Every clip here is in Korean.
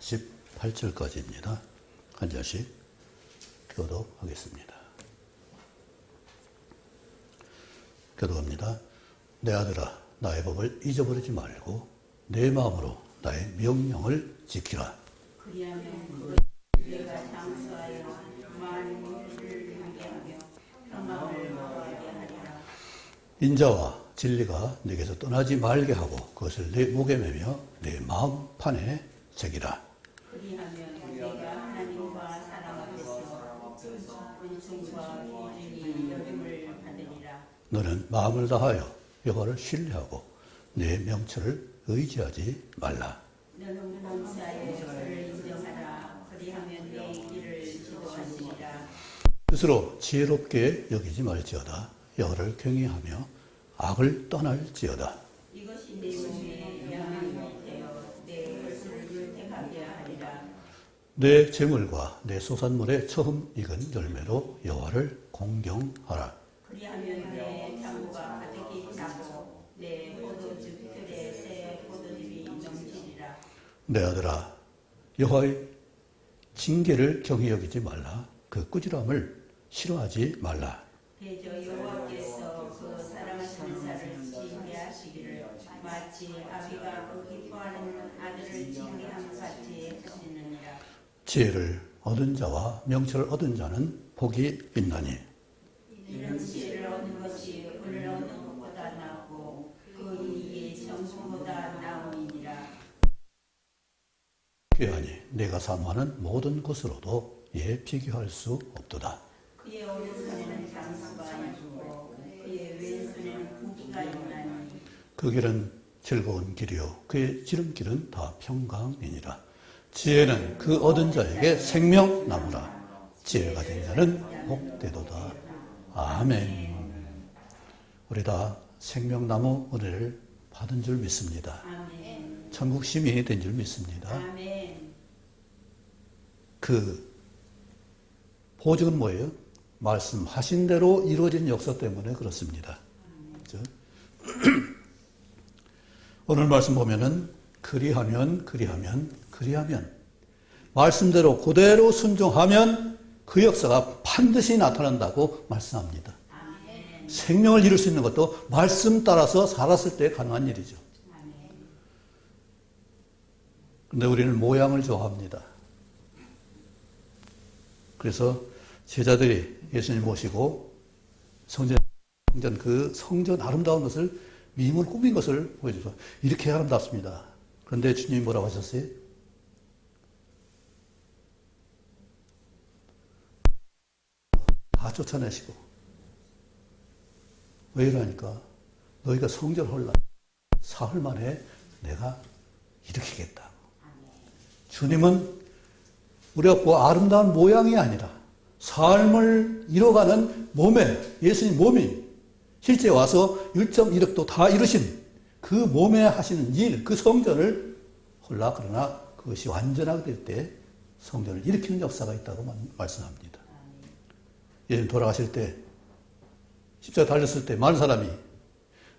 18절까지입니다. 한 절씩 교독하겠습니다. 교독합니다. 내 아들아, 나의 법을 잊어버리지 말고 내 마음으로 나의 명령을 지키라. 그리하면 내가 장수하여 만민을 함께하며 평강을 거하게 하리라. 인자와 진리가 내게서 떠나지 말게 하고 그것을 내 목에 매며 내 마음판에 새기라. 그리하면 내가 하나님과 사람 앞에서 은총과 기준이 여김을 받으리라. 너는 마음을 다하여 여호와를 신뢰하고 내 명철을 의지하지 말라. 너는 범사에 저를 인정하라. 그리하면 내 길을 지도하시리라. 스스로 지혜롭게 여기지 말지어다. 여호와를 경외하며 악을 떠날지어다. 이것이 내 몸에 양이 되어 내 것을 윤택하게 하리라. 내 재물과 내 소산물의 처음 익은 열매로 여호와를 공경하라. 그리하면 내 창고가 가득히 차고 내 포도즙 틀에 새 포도즙이 넘치리라. 내 아들아, 여호와의 징계를 경히 여기지 말라. 그 꾸지람을 싫어하지 말라. 대저 여호와께서 그 사랑하시는 자를 징계하시기를 마치 아비가 그 기뻐하는 아들을 징계함 같이 하시느니라. 지혜를 얻은 자와 명철을 얻은 자는 복이 있나니 이런 지혜를 얻는 것이 은을 얻는 것보다 낫고 그 이익이 정성보다 나음이니라. 귀하니 내가 사모하는 모든 것으로도 이에 비교할 수 없도다. 그의 오른손에는 장수가 있고 그의 왼손에는 부귀가 있나니 그 길은 즐거운 길이요 그의 지름길은 다 평강이니라. 지혜는 그 얻은 자에게 생명나무라. 지혜를 가진 자는 복되도다. 아멘. 우리 다 생명나무 은혜를 받은 줄 믿습니다. 아멘. 천국 시민이 된 줄 믿습니다. 아멘. 그 보증은 뭐예요? 말씀하신 대로 이루어진 역사 때문에 그렇습니다. 그렇죠? 오늘 말씀 보면은 그리하면 말씀대로 그대로 순종하면 그 역사가 반드시 나타난다고 말씀합니다. 아멘. 생명을 이룰 수 있는 것도 말씀 따라서 살았을 때 가능한 일이죠. 아멘. 그런데 우리는 모양을 좋아합니다. 그래서 제자들이 예수님 모시고 성전 아름다운 것을 미물 꾸민 것을 보여줘서 이렇게 아름답습니다. 그런데 주님이 뭐라고 하셨어요? 다 쫓아내시고 왜 이러니까 너희가 성전 헐라 사흘 만에 내가 일으키겠다. 주님은 우리가 아름다운 모양이 아니라 삶을 이뤄가는 몸에 예수님 몸이 실제 와서 1.1억도 다 이루신 그 몸에 하시는 일, 그 성전을 홀라 그러나 그것이 완전하게 될 때 성전을 일으키는 역사가 있다고 말씀합니다. 예수님 돌아가실 때 십자가 달렸을 때 많은 사람이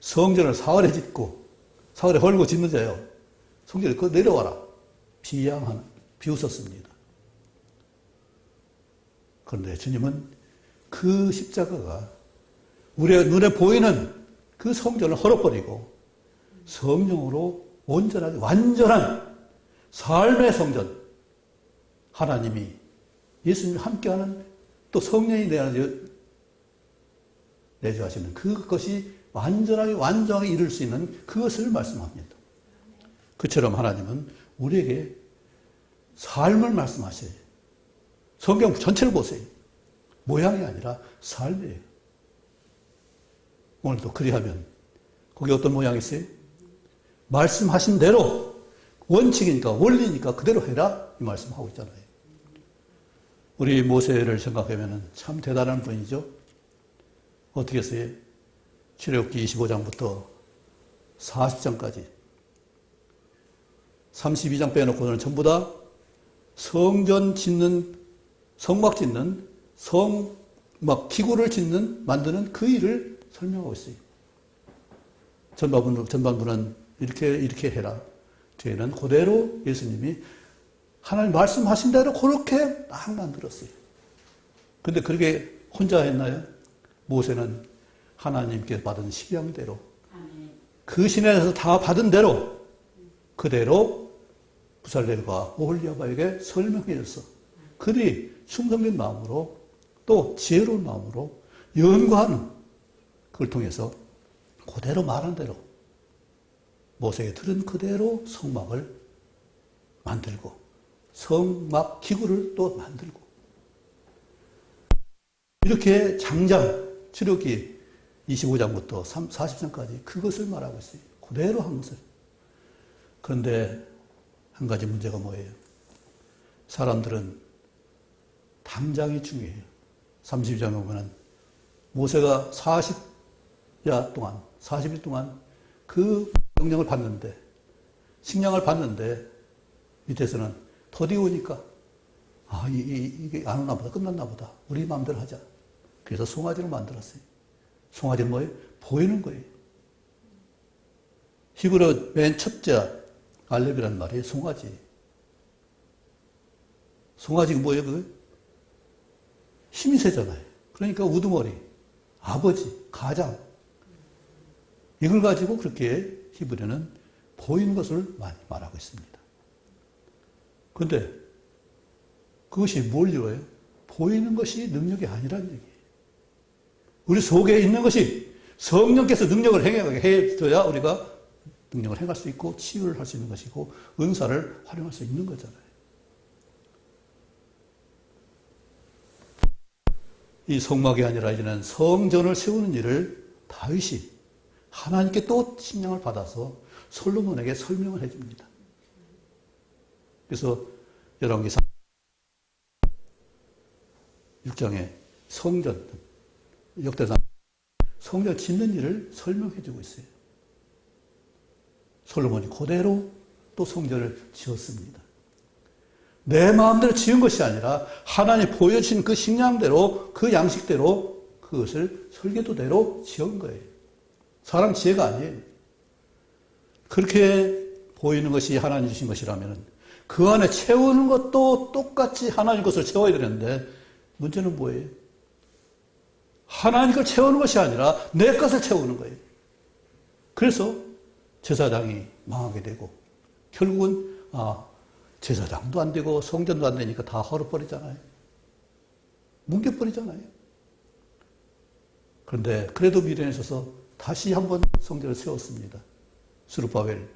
성전을 사흘에 짓고 사흘에 헐고 짓는 자요. 성전을 그 내려와라. 비웃었습니다. 그런데 주님은 그 십자가가 우리의 눈에 보이는 그 성전을 헐어버리고 성령으로 온전하게 완전한 삶의 성전 하나님이 예수님과 함께하는 또 성령이 내주하시는 그것이 완전하게 이룰 수 있는 그것을 말씀합니다. 그처럼 하나님은 우리에게 삶을 말씀하셔요. 성경 전체를 보세요. 모양이 아니라 삶이에요. 오늘도 그리하면 거기 어떤 모양이 있어요? 말씀하신 대로 원칙이니까 원리니까 그대로 해라 이 말씀하고 있잖아요. 우리 모세를 생각하면 참 대단한 분이죠. 어떻게 했어요? 출애굽기 25장부터 40장까지 32장 빼놓고는 전부 다 성전 짓는 성막 짓는 기구를 만드는 그 일을 설명하고 있어요. 전반부는 이렇게 해라. 뒤에는 그대로 예수님이 하나님 말씀하신 대로 그렇게 딱 만들었어요. 근데 그렇게 혼자 했나요? 모세는 하나님께 받은 식양대로 그 시내에서 다 받은 대로 그대로 부살렐과 오홀리아바에게 설명해 줬어. 그들이 충성된 마음으로 또 지혜로운 마음으로 연구하는 그걸 통해서 그대로 말한 대로 모세에게 들은 그대로 성막을 만들고 성막 기구를 또 만들고 이렇게 장장 출애굽기 25장부터 40장까지 그것을 말하고 있어요. 그대로 한 것을. 그런데 한 가지 문제가 뭐예요? 사람들은 당장이 중요해요. 32장에 보면 모세가 40일 동안 그 명령을 받는데 식량을 받는데 밑에서는 더디 오니까 이게 안 오나 보다. 끝났나 보다. 우리 마음대로 하자. 그래서 송아지를 만들었어요. 송아지는 뭐예요? 보이는 거예요. 히브리 맨 첫째 알렙이라는 말이 송아지. 송아지가 뭐예요? 그게? 힘이 세잖아요. 그러니까 우두머리, 아버지, 가장. 이걸 가지고 그렇게 히브리는 보이는 것을 많이 말하고 있습니다. 그런데 그것이 뭘 이루어요? 보이는 것이 능력이 아니라는 얘기예요. 우리 속에 있는 것이 성령께서 능력을 행하게 해줘야 우리가 능력을 행할 수 있고 치유를 할 수 있는 것이고 은사를 활용할 수 있는 거잖아요. 이 성막이 아니라 이제는 성전을 세우는 일을 다윗이 하나님께 또 식량을 받아서 솔로몬에게 설명을 해줍니다. 그래서 열왕기 6장에 성전, 역대상 성전 짓는 일을 설명해주고 있어요. 솔로몬이 그대로 또 성전을 지었습니다. 내 마음대로 지은 것이 아니라 하나님 보여주신 그 식량대로 그 양식대로 그것을 설계도대로 지은 거예요. 사람 지혜가 아니에요. 그렇게 보이는 것이 하나님 주신 것이라면 그 안에 채우는 것도 똑같이 하나님 것을 채워야 되는데 문제는 뭐예요? 하나님 걸 채우는 것이 아니라 내 것을 채우는 거예요. 그래서 제사장이 망하게 되고 결국은 제사장도 안 되고 성전도 안 되니까 다 헐어버리잖아요. 뭉개버리잖아요. 그런데 그래도 미련에 있어서 다시 한번 성전을 세웠습니다. 스룹바벨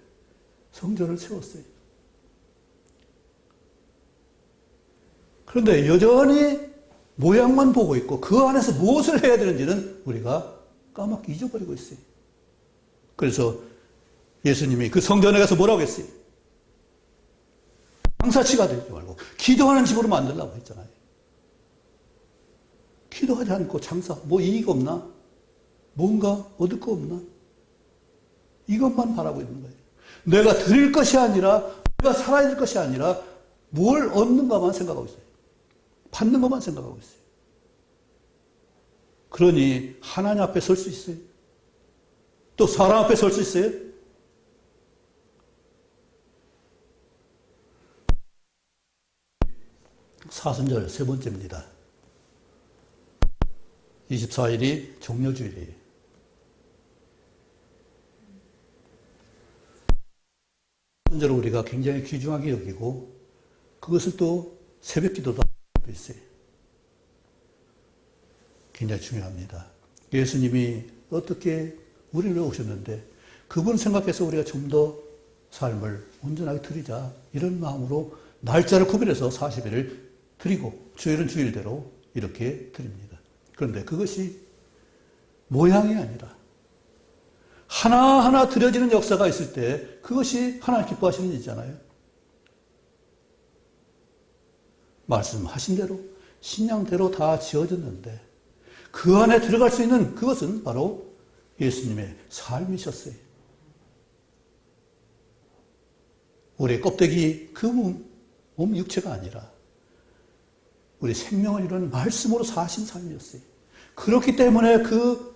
성전을 세웠어요. 그런데 여전히 모양만 보고 있고 그 안에서 무엇을 해야 되는지는 우리가 까맣게 잊어버리고 있어요. 그래서 예수님이 그 성전에 가서 뭐라고 했어요? 장사치가 되지 말고 기도하는 집으로 만들라고 했잖아요. 기도하지 않고 장사, 뭐 이익 없나? 뭔가 얻을 거 없나? 이것만 바라고 있는 거예요. 내가 드릴 것이 아니라, 내가 살아야 될 것이 아니라, 뭘 얻는가만 생각하고 있어요. 받는 것만 생각하고 있어요. 그러니, 하나님 앞에 설 수 있어요? 또 사람 앞에 설 수 있어요? 사순절 세 번째입니다. 24일이 종려주일이에요. 사순절을 우리가 굉장히 귀중하게 여기고 그것을 또 새벽 기도도 하고 있어요. 굉장히 중요합니다. 예수님이 어떻게 우리를 오셨는데 그분 생각해서 우리가 좀 더 삶을 온전하게 드리자 이런 마음으로 날짜를 구별해서 40일을 드리고 주일은 주일대로 이렇게 드립니다. 그런데 그것이 모양이 아니라 하나하나 드려지는 역사가 있을 때 그것이 하나님 기뻐하시는 일이잖아요. 말씀하신 대로 신앙대로 다 지어졌는데 그 안에 들어갈 수 있는 그것은 바로 예수님의 삶이셨어요. 우리의 껍데기 그 몸 육체가 아니라 우리 생명을 이루는 말씀으로 사신 삶이었어요. 그렇기 때문에 그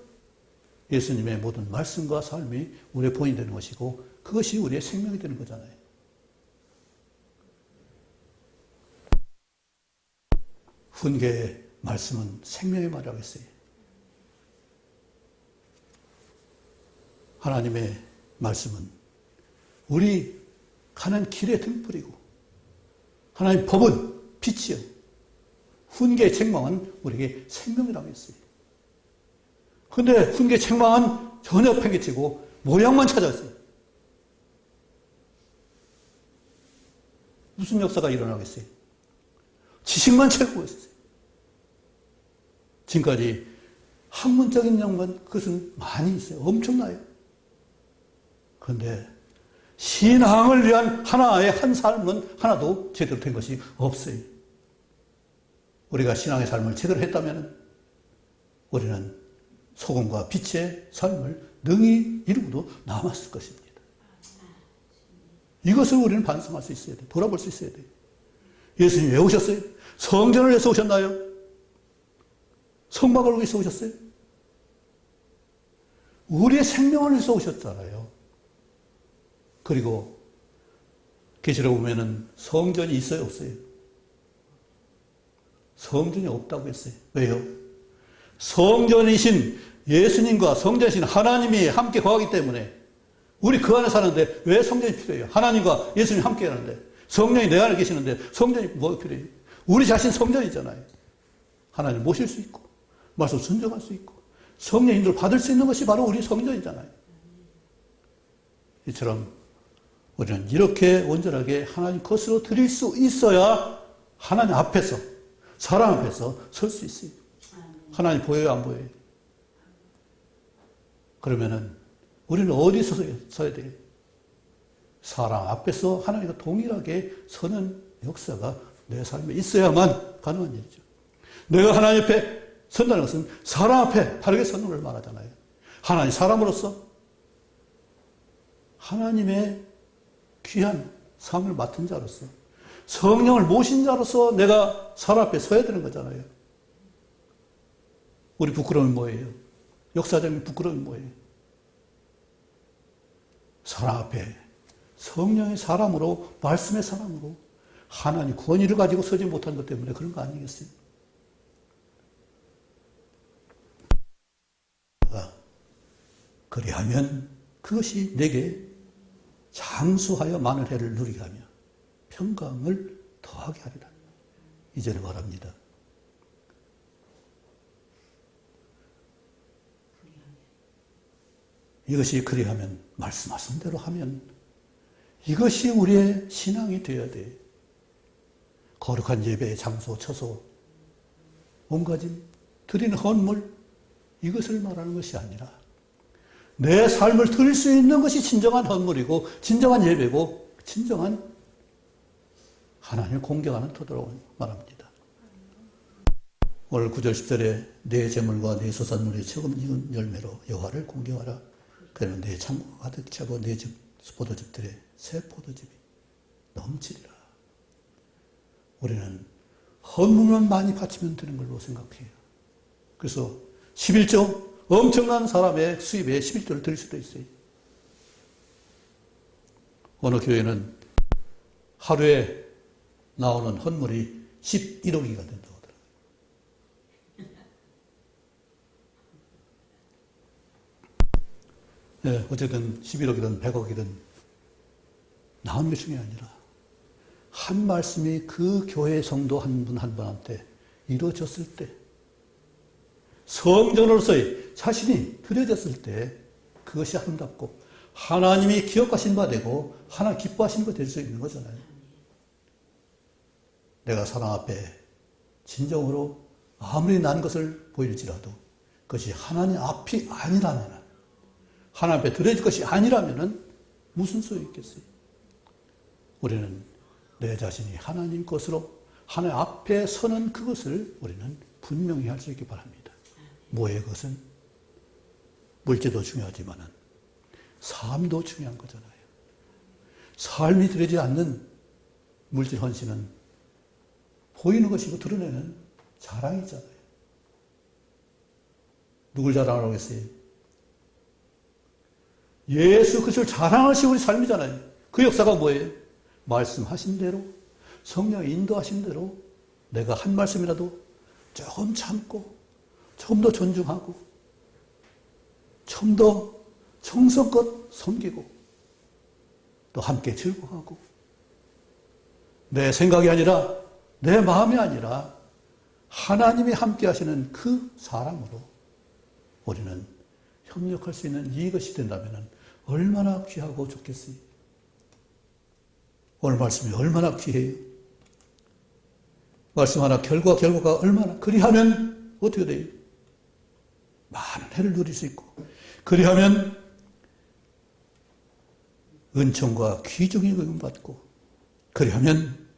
예수님의 모든 말씀과 삶이 우리의 본이 되는 것이고 그것이 우리의 생명이 되는 거잖아요. 훈계의 말씀은 생명의 말이라고 했어요. 하나님의 말씀은 우리 가는 길의 등불이고 하나님의 법은 빛이요. 훈계의 책망은 우리에게 생명이라고 했어요. 그런데 훈계의 책망은 전혀 팽개치고 모양만 찾았어요. 무슨 역사가 일어나겠어요? 지식만 채우고 있었어요. 지금까지 학문적인 양반 그것은 많이 있어요. 엄청나요. 그런데 신앙을 위한 하나의 한 삶은 하나도 제대로 된 것이 없어요. 우리가 신앙의 삶을 제대로 했다면 우리는 소금과 빛의 삶을 능히 이루고도 남았을 것입니다. 이것을 우리는 반성할 수 있어야 돼요. 돌아볼 수 있어야 돼요. 예수님 왜 오셨어요? 성전을 위해서 오셨나요? 성막을 위해서 오셨어요? 우리의 생명을 위해서 오셨잖아요. 그리고 계시록 보면은 성전이 있어요, 없어요? 성전이 없다고 했어요. 왜요? 성전이신 예수님과 성전이신 하나님이 함께 거하기 때문에 우리 그 안에 사는데 왜 성전이 필요해요? 하나님과 예수님이 함께 하는데 성령이 내 안에 계시는데 성전이 뭐가 필요해요? 우리 자신 성전이잖아요. 하나님 모실 수 있고 말씀 순종할 수 있고 성령 인도를 받을 수 있는 것이 바로 우리 성전이잖아요. 이처럼 우리는 이렇게 온전하게 하나님 것으로 드릴 수 있어야 하나님 앞에서 사랑 앞에서 설 수 있어요. 하나님 보여요, 안 보여요? 그러면은 우리는 어디서 서야 돼요? 사랑 앞에서 하나님과 동일하게 서는 역사가 내 삶에 있어야만 가능한 일이죠. 내가 하나님 앞에 선다는 것은 사람 앞에 바르게 서는 걸 말하잖아요. 하나님 사람으로서 하나님의 귀한 상을 맡은 자로서 성령을 모신 자로서 내가 사람 앞에 서야 되는 거잖아요. 우리 부끄러움이 뭐예요? 역사적인 부끄러움이 뭐예요? 사람 앞에 성령의 사람으로 말씀의 사람으로 하나님 권위를 가지고 서지 못한 것 때문에 그런 거 아니겠어요? 그리하면 그것이 내게 장수하여 많은 해를 누리게 하며 평강을 더하게 하리라. 이절에 말합니다. 이것이 그리하면 말씀하신 대로 하면 이것이 우리의 신앙이 되어야 돼. 거룩한 예배의 장소, 처소, 몸가짐, 드리는 헌물 이것을 말하는 것이 아니라 내 삶을 드릴 수 있는 것이 진정한 헌물이고 진정한 예배고 진정한 하나님을 공경하는 터도라고 말합니다. 오늘 9절 10절에 내 재물과 내 소산물의 처음 익은 열매로 여호와를 공경하라. 그러면 내 창고가 가득 차고 내 집 포도즙들에 새 포도즙이 넘치리라. 우리는 헌물만 많이 바치면 되는 걸로 생각해요. 그래서 11조 엄청난 사람의 수입에 11조를 드릴 수도 있어요. 어느 교회는 하루에 나오는 헌물이 11억이가 된다고 하더라고요. 네, 어쨌든 11억이든 100억이든 나오는 게 중요한 게 아니라 한 말씀이 그 교회 성도 한 분 한 분한테 이루어졌을 때 성전으로서의 자신이 드려졌을 때 그것이 아름답고 하나님이 기억하신 바 되고 하나님 기뻐하신 바 될 수 있는 거잖아요. 내가 사랑 앞에 진정으로 아무리 난 것을 보일지라도 그것이 하나님 앞이 아니라면 하나님 앞에 드려질 것이 아니라면 무슨 소용이 있겠어요? 우리는 내 자신이 하나님 것으로 하나님 앞에 서는 그것을 우리는 분명히 할 수 있기 바랍니다. 뭐예요, 그것은? 물질도 중요하지만 삶도 중요한 거잖아요. 삶이 드리지 않는 물질 헌신은 보이는 것이고 드러내는 자랑이잖아요. 누굴 자랑하라고 했어요? 예수 그리스도를 자랑하신 우리 삶이잖아요. 그 역사가 뭐예요? 말씀하신 대로 성령의 인도하신 대로 내가 한 말씀이라도 조금 참고, 좀 더 존중하고, 좀 더 정성껏 섬기고, 또 함께 즐거워하고, 내 생각이 아니라, 내 마음이 아니라, 하나님이 함께 하시는 그 사람으로 우리는 협력할 수 있는 이것이 된다면 얼마나 귀하고 좋겠어요. 오늘 말씀이 얼마나 귀해요. 말씀 하나 결과가 얼마나 그리하면 어떻게 돼요? 많은 해를 누릴 수 있고 그리하면 은총과 귀중히 받고 그리하면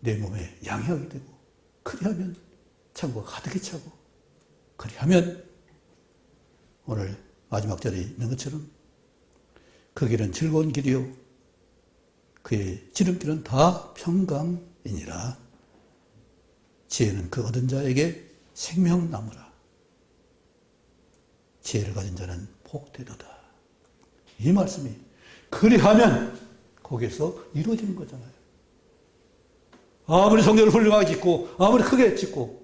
내 몸에 양약이 되고 그리하면 창고가 가득히 차고 그리하면 오늘 마지막 절에 있는 것처럼 그 길은 즐거운 길이요 그의 지름길은 다 평강이니라. 지혜는 그 얻은 자에게 생명나무라. 지혜를 가진 자는 복되도다. 이 말씀이 그리하면 거기에서 이루어지는 거잖아요. 아무리 성전을 훌륭하게 짓고 아무리 크게 짓고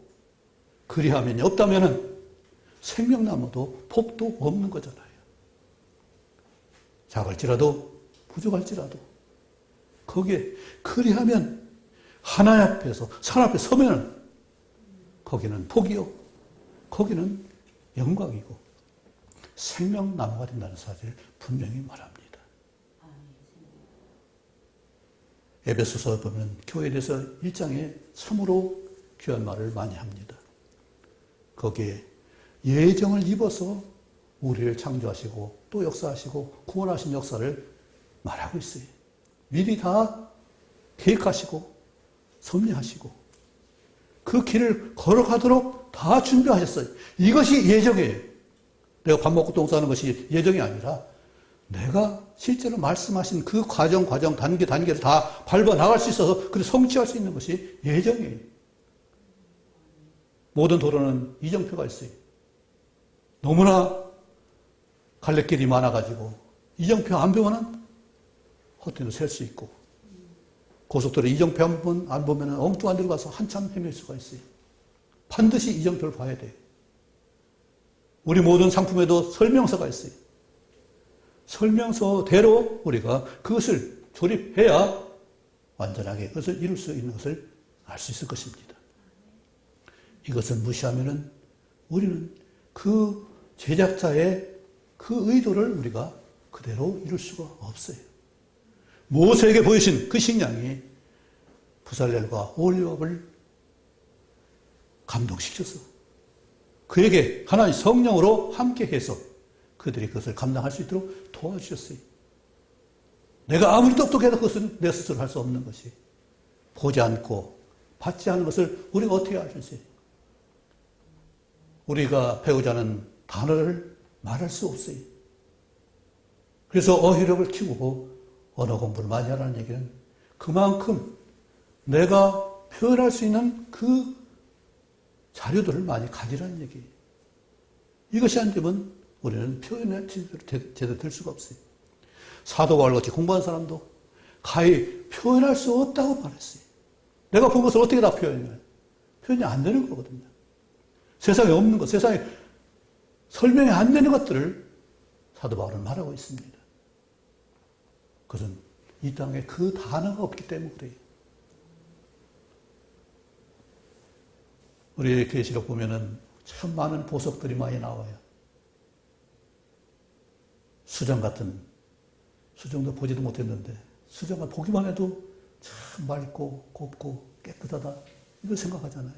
그리하면이 없다면 생명나무도 복도 없는 거잖아요. 작을지라도 부족할지라도 거기에 그리하면 하나님 앞에서 산 앞에 서면은 거기는 복이요 거기는 영광이고 생명나무가 된다는 사실을 분명히 말합니다. 에베소서 보면 교회에 대해서 1장에 참으로 귀한 말을 많이 합니다. 거기에 예정을 입어서 우리를 창조하시고 또 역사하시고 구원하신 역사를 말하고 있어요. 미리 다 계획하시고 섭리하시고 그 길을 걸어가도록 다 준비하셨어요. 이것이 예정이에요. 내가 밥 먹고 똥 싸는 것이 예정이 아니라 내가 실제로 말씀하신 그 과정, 단계를 다 밟아 나갈 수 있어서 그를 성취할 수 있는 것이 예정이에요. 모든 도로는 이정표가 있어요. 너무나 갈래길이 많아가지고 이정표 안 보면은 헛되도 셀 수 있고 고속도로 이정표 안 보면 엉뚱한 데로 가서 한참 헤맬 수가 있어요. 반드시 이정표를 봐야 돼요. 우리 모든 상품에도 설명서가 있어요. 설명서대로 우리가 그것을 조립해야 완전하게 그것을 이룰 수 있는 것을 알 수 있을 것입니다. 이것을 무시하면은 우리는 그 제작자의 그 의도를 우리가 그대로 이룰 수가 없어요. 모세에게 보이신 그 식량이 부살렐과 올리압을 감동시켜서 그에게 하나님 성령으로 함께해서 그들이 그것을 감당할 수 있도록 도와주셨어요. 내가 아무리 똑똑해도 그것은 내 스스로 할 수 없는 것이 보지 않고 받지 않은 것을 우리가 어떻게 알 수 있어요? 우리가 배우지 않은 단어를 말할 수 없어요. 그래서 어휘력을 키우고 언어 공부를 많이 하라는 얘기는 그만큼 내가 표현할 수 있는 그 자료들을 많이 가지라는 얘기예요. 이것이 안 되면 우리는 표현에 제대로 될 수가 없어요. 사도 바울같이 공부한 사람도 가히 표현할 수 없다고 말했어요. 내가 본 것을 어떻게 다 표현해요? 표현이 안 되는 거거든요. 세상에 없는 것, 세상에 설명이 안 되는 것들을 사도 바울은 말하고 있습니다. 그것은 이 땅에 그 단어가 없기 때문에 그래요. 우리 계시록 보면은 참 많은 보석들이 많이 나와요. 수정 같은, 수정도 보지도 못했는데, 수정을 보기만 해도 참 맑고 곱고 깨끗하다. 이걸 생각하잖아요.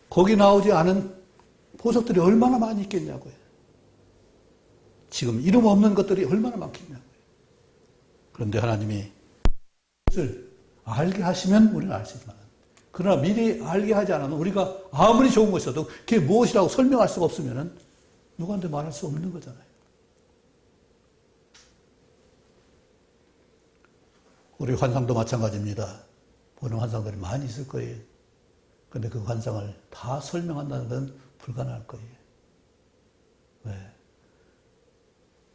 거기 나오지 않은 보석들이 얼마나 많이 있겠냐고요. 지금 이름 없는 것들이 얼마나 많겠냐고요. 그런데 하나님이 그것을 알게 하시면 우리는 알 수 있지만, 그러나 미리 알게 하지 않으면 우리가 아무리 좋은 것이어도 그게 무엇이라고 설명할 수가 없으면 누구한테 말할 수 없는 거잖아요. 우리 환상도 마찬가지입니다. 보는 환상들이 많이 있을 거예요. 그런데 그 환상을 다 설명한다는 건 불가능할 거예요. 왜?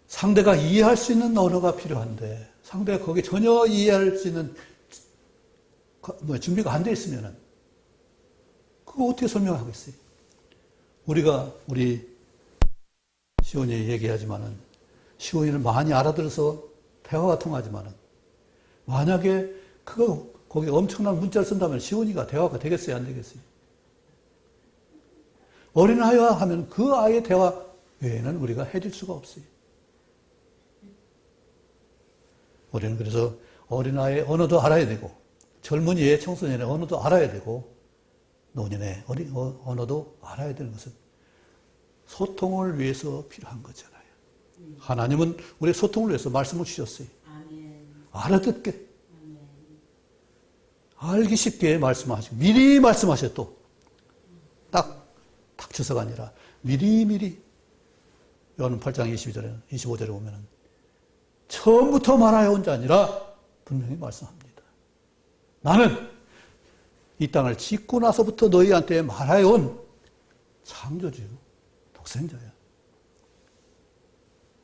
상대가 이해할 수 있는 언어가 필요한데 상대가 거기에 전혀 이해할 수 있는 준비가 안 돼 있으면은 그거 어떻게 설명하겠어요? 우리 시온이 얘기하지만은 시온이는 많이 알아들어서 대화가 통하지만은 만약에 거기 엄청난 문자를 쓴다면 시온이가 대화가 되겠어요? 안 되겠어요? 어린아이와 하면 그 아이의 대화 외에는 우리가 해줄 수가 없어요. 우리는 그래서 어린아이의 언어도 알아야 되고 젊은이의 청소년의 언어도 알아야 되고 노년의 언어도 알아야 되는 것은 소통을 위해서 필요한 거잖아요. 하나님은 우리의 소통을 위해서 말씀을 주셨어요. 알아듣게. 알기 쉽게 말씀하시고 미리 말씀하셔 또. 딱 닥쳐서가 아니라 미리미리. 요한은 8장 25절에 보면은 처음부터 말하여 온 자 아니라 분명히 말씀합니다. 나는 이 땅을 짓고 나서부터 너희한테 말하여 온 창조주, 독생자야.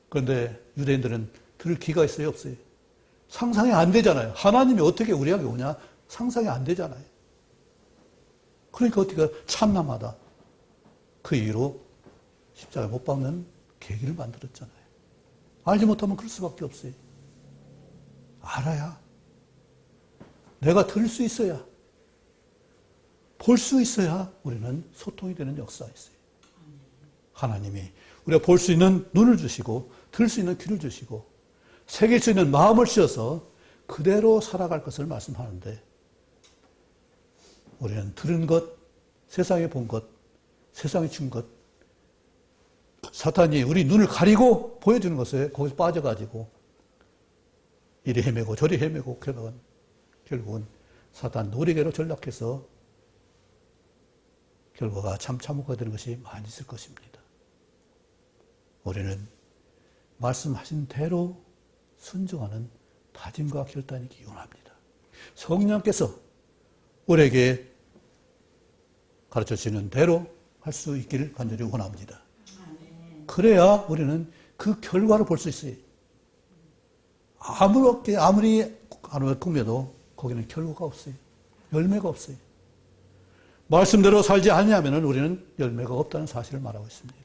그런데 유대인들은 들을 기가 있어요, 없어요? 상상이 안 되잖아요. 하나님이 어떻게 우리에게 오냐? 상상이 안 되잖아요. 그러니까 어떻게 참남하다. 그 이유로 십자가에 못 박는 계기를 만들었잖아요. 알지 못하면 그럴 수밖에 없어요. 알아야. 내가 들을 수 있어야. 볼 수 있어야 우리는 소통이 되는 역사가 있어요. 하나님이 우리가 볼 수 있는 눈을 주시고 들을 수 있는 귀를 주시고 새길 수 있는 마음을 씌워서 그대로 살아갈 것을 말씀하는데 우리는 들은 것, 세상에 본 것, 세상에 준 것, 사탄이 우리 눈을 가리고 보여주는 것에 거기서 빠져가지고 이리 헤매고 저리 헤매고 결국은 사탄 놀이개로 전락해서 결과가 참 참혹하게 되는 것이 많이 있을 것입니다. 우리는 말씀하신 대로 순종하는 다짐과 결단이 기원합니다. 성령께서 우리에게 가르쳐주시는 대로 할 수 있기를 간절히 원합니다. 그래야 우리는 그 결과를 볼 수 있어요. 아무리 꾸며도 거기는 결과가 없어요. 열매가 없어요. 말씀대로 살지 않냐면 우리는 열매가 없다는 사실을 말하고 있습니다.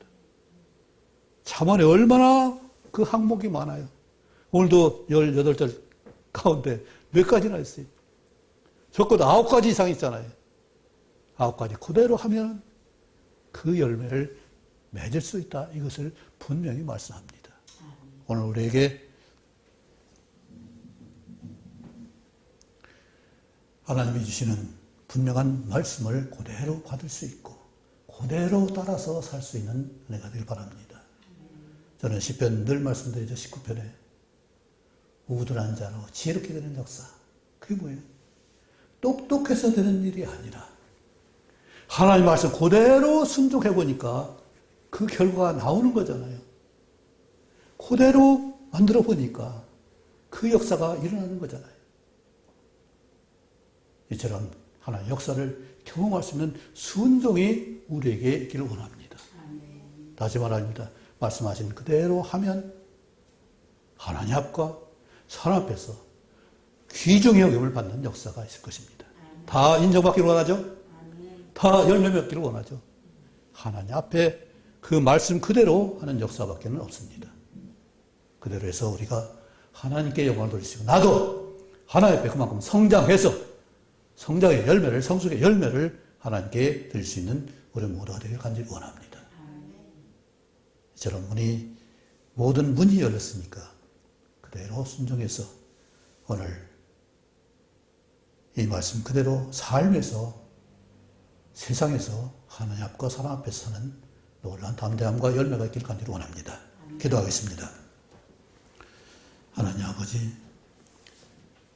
잠언에 얼마나 그 항목이 많아요. 오늘도 18절 가운데 몇 가지나 있어요. 적어도 9가지 이상 있잖아요. 9가지 그대로 하면 그 열매를 맺을 수 있다. 이것을 분명히 말씀합니다. 오늘 우리에게 하나님이 주시는 분명한 말씀을 그대로 받을 수 있고 그대로 따라서 살 수 있는 은혜가 되길 바랍니다. 저는 시편 늘 말씀드리죠. 19편에 우둔한 자로 지혜롭게 되는 역사. 그게 뭐예요? 똑똑해서 되는 일이 아니라 하나님 말씀 그대로 순종해 보니까 그 결과가 나오는 거잖아요. 그대로 만들어 보니까 그 역사가 일어나는 거잖아요. 이처럼 하나님의 역사를 경험할 수 있는 순종이 우리에게 있기를 원합니다. 다시 말합니다. 말씀하신 그대로 하면 하나님 앞과 사람 앞에서 귀중히 여김을 받는 역사가 있을 것입니다. 다 인정받기를 원하죠? 다 열매 맺기를 원하죠? 하나님 앞에 그 말씀 그대로 하는 역사밖에는 없습니다. 그대로 해서 우리가 하나님께 영광을 돌리시고 나도 하나님 앞에 그만큼 성장해서 성장의 열매를, 성숙의 열매를 하나님께 드릴 수 있는 우리 모두가 되길 간절히 원합니다. 이처럼 모든 문이 열렸으니까 그대로 순종해서 오늘 이 말씀 그대로 삶에서 세상에서 하나님 앞과 사람 앞에서 사는 놀라운 담대함과 열매가 있길 간절히 원합니다. 기도하겠습니다. 하나님 아버지,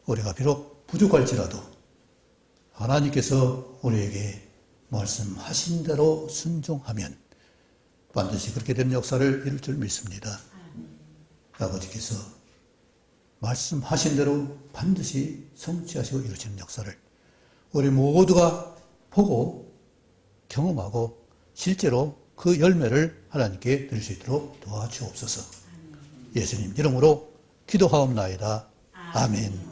우리가 비록 부족할지라도 하나님께서 우리에게 말씀하신 대로 순종하면 반드시 그렇게 되는 역사를 이룰 줄 믿습니다. 아버지께서 말씀하신 대로 반드시 성취하시고 이루시는 역사를 우리 모두가 보고 경험하고 실제로 그 열매를 하나님께 드릴 수 있도록 도와주옵소서. 예수님 이름으로 기도하옵나이다. 아멘.